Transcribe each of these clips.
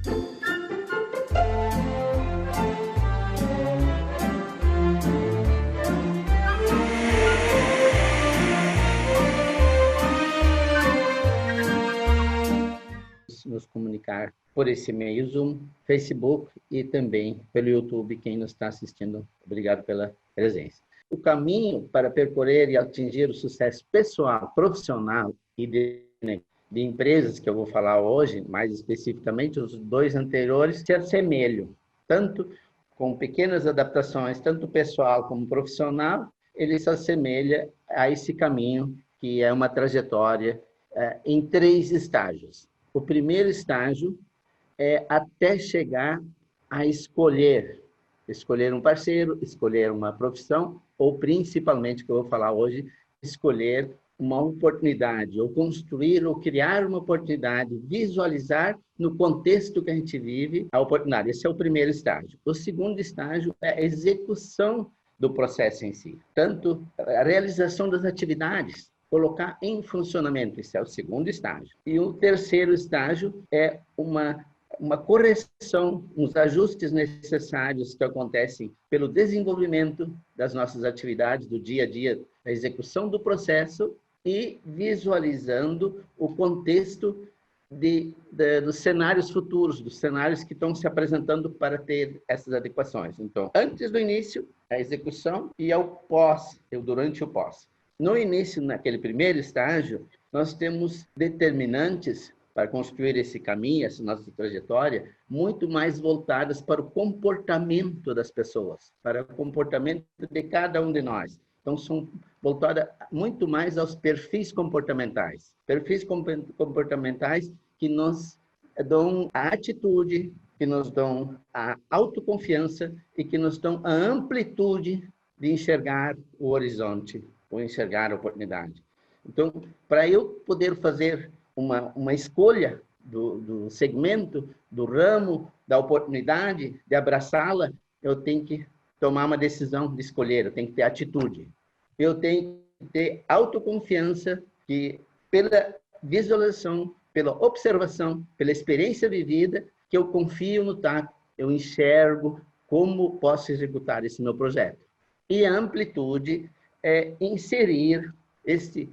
Nos comunicar por esse meio Zoom, Facebook e também pelo YouTube, quem nos está assistindo. Obrigado pela presença. O caminho para percorrer e atingir o sucesso pessoal, profissional e de empresas que eu vou falar hoje, mais especificamente os dois anteriores, se assemelham, tanto com pequenas adaptações, tanto pessoal como profissional, ele se assemelha a esse caminho que é uma trajetória em 3 estágios. O primeiro estágio é até chegar a escolher um parceiro, escolher uma profissão, ou principalmente, que eu vou falar hoje, escolher uma oportunidade, ou construir, ou criar uma oportunidade, visualizar no contexto que a gente vive a oportunidade. Esse é o primeiro estágio. O segundo estágio é a execução do processo em si, tanto a realização das atividades, colocar em funcionamento, esse é o segundo estágio. E o terceiro estágio é uma correção, uns ajustes necessários que acontecem pelo desenvolvimento das nossas atividades do dia a dia, a execução do processo e visualizando o contexto dos cenários futuros, dos cenários que estão se apresentando para ter essas adequações. Então, antes do início, a execução e durante o pós. No início, naquele primeiro estágio, nós temos determinantes para construir esse caminho, essa nossa trajetória, muito mais voltadas para o comportamento das pessoas, para o comportamento de cada um de nós. Então, são voltadas muito mais aos perfis comportamentais. Perfis comportamentais que nos dão a atitude, que nos dão a autoconfiança e que nos dão a amplitude de enxergar o horizonte, ou enxergar a oportunidade. Então, para eu poder fazer uma escolha do segmento, do ramo, da oportunidade, de abraçá-la, eu tenho que tomar uma decisão de escolher, eu tenho que ter atitude. Eu tenho que ter autoconfiança que, pela visualização, pela observação, pela experiência vivida, que eu confio no taco, eu enxergo como posso executar esse meu projeto. E a amplitude é inserir esse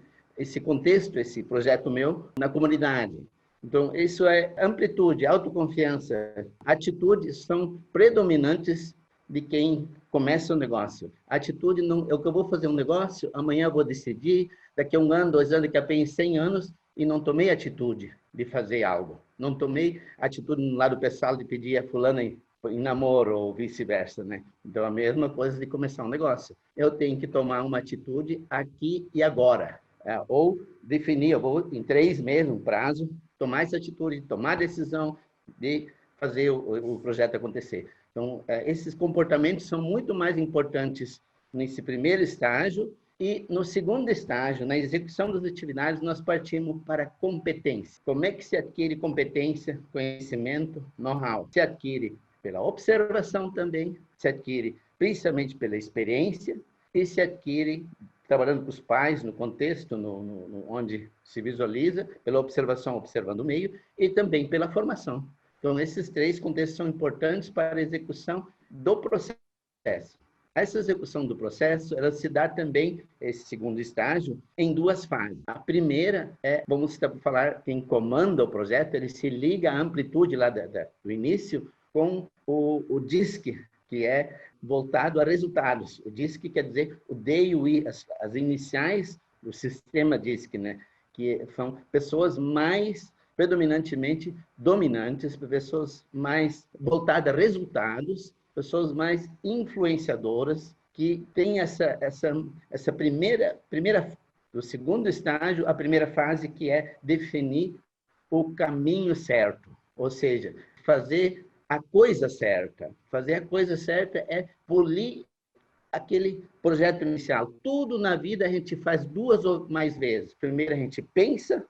contexto, esse projeto meu, na comunidade. Então, isso é amplitude, autoconfiança. Atitudes são predominantes de quem começa o negócio. Atitude não é o que eu vou fazer um negócio, amanhã eu vou decidir, daqui a 1 ano, 2 anos, daqui a pouco 100 anos, e não tomei atitude de fazer algo. Não tomei atitude no lado pessoal de pedir a fulana em namoro ou vice-versa, né? Então, a mesma coisa de começar um negócio. Eu tenho que tomar uma atitude aqui e agora. Ou definir, eu vou, em 3 meses, um prazo, tomar essa atitude, tomar a decisão de fazer o projeto acontecer. Então, esses comportamentos são muito mais importantes nesse primeiro estágio. E no segundo estágio, na execução das atividades, nós partimos para competência. Como é que se adquire competência, conhecimento, know-how? Se adquire pela observação também, se adquire principalmente pela experiência e se adquire trabalhando com os pais, no contexto, onde se visualiza, pela observação, observando o meio, e também pela formação. Então, esses 3 contextos são importantes para a execução do processo. Essa execução do processo, ela se dá também, esse segundo estágio, em 2 fases. A primeira é, vamos falar, quem comanda o projeto, ele se liga à amplitude lá do início com o DISC, que é voltado a resultados. O DISC quer dizer o D e o I, as iniciais do sistema DISC, né? Que são pessoas mais predominantemente dominantes, pessoas mais voltadas a resultados, pessoas mais influenciadoras, que têm essa primeira do segundo estágio, a primeira fase, que é definir o caminho certo, ou seja, fazer a coisa certa. Fazer a coisa certa é polir aquele projeto inicial. Tudo na vida a gente faz 2 ou mais vezes. Primeiro a gente pensa,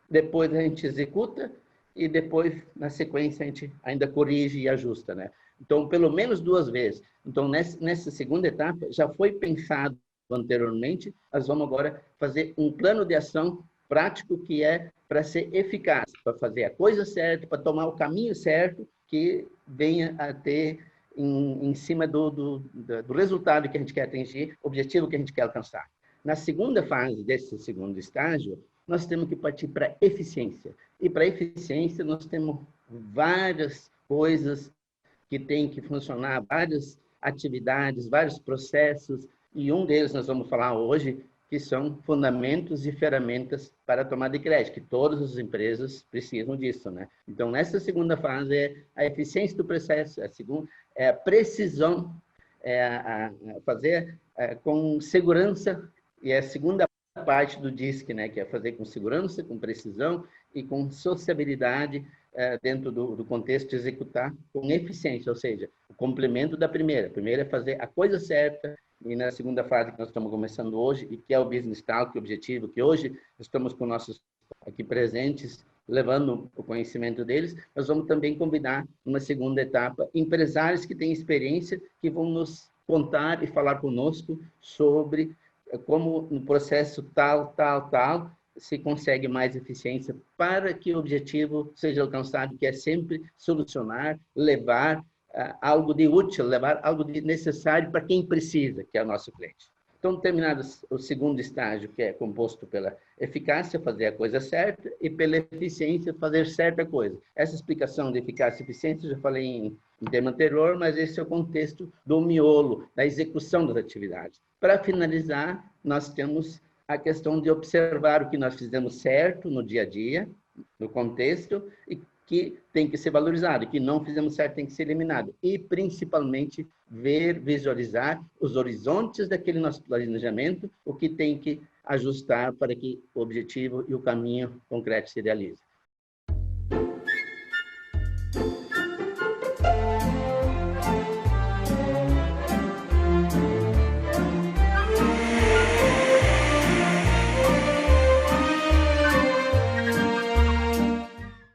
depois a gente executa e depois, na sequência, a gente ainda corrige e ajusta, né? Então, pelo menos 2 vezes. Então, nessa segunda etapa, já foi pensado anteriormente, nós vamos agora fazer um plano de ação prático que é para ser eficaz, para fazer a coisa certa, para tomar o caminho certo que venha a ter em cima do resultado que a gente quer atingir, objetivo que a gente quer alcançar. Na segunda fase desse segundo estágio, nós temos que partir para eficiência. E para eficiência, nós temos várias coisas que têm que funcionar, várias atividades, vários processos, e um deles nós vamos falar hoje, que são fundamentos e ferramentas para a tomada de crédito, que todas as empresas precisam disso, né? Então, nessa segunda fase é a eficiência do processo, a segunda é a precisão, fazer com segurança, e é a segunda parte do DISC, né? Que é fazer com segurança, com precisão e com sociabilidade dentro do contexto de executar com eficiência, ou seja, o complemento da primeira. A primeira é fazer a coisa certa, e na segunda fase que nós estamos começando hoje, e que é o Business Talk, o objetivo, que hoje estamos com nossos aqui presentes, levando o conhecimento deles, nós vamos também convidar, numa segunda etapa, empresários que têm experiência, que vão nos contar e falar conosco sobre como no processo tal, se consegue mais eficiência para que o objetivo seja alcançado, que é sempre solucionar, levar algo de útil, levar algo de necessário para quem precisa, que é o nosso cliente. Então, terminado o segundo estágio, que é composto pela eficácia, fazer a coisa certa, e pela eficiência, fazer certa coisa. Essa explicação de eficácia e eficiência, eu já falei em tema anterior, mas esse é o contexto do miolo, da execução das atividades. Para finalizar, nós temos a questão de observar o que nós fizemos certo no dia a dia, no contexto, e que tem que ser valorizado, que não fizemos certo tem que ser eliminado. E, principalmente, visualizar os horizontes daquele nosso planejamento, o que tem que ajustar para que o objetivo e o caminho concreto se realize.